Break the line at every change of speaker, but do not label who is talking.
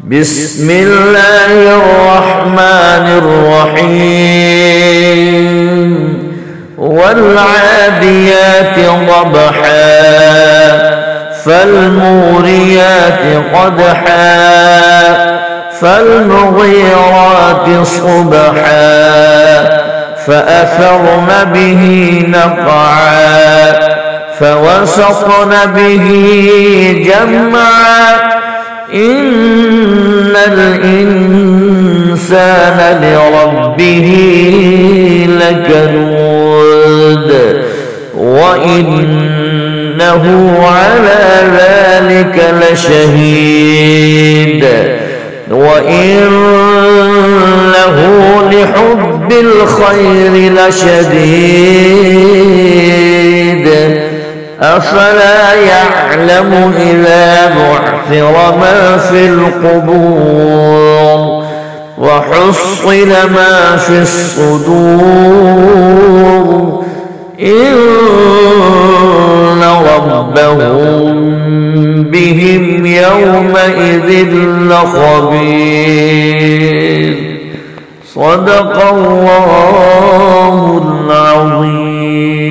بسم الله الرحمن الرحيم والعاديات ضبحا فالموريات قدحا فالمغيرات صبحا فأثرن به نقعا فوسطن به جمعا إن الإنسان لربه لكنود وإنه على ذلك لشهيد وإنه لحب الخير لشديد أفلا يعلم إذا بعثر ما في القبور وحصل ما في الصدور إن ربهم بهم يومئذ لخبير صدق الله العظيم.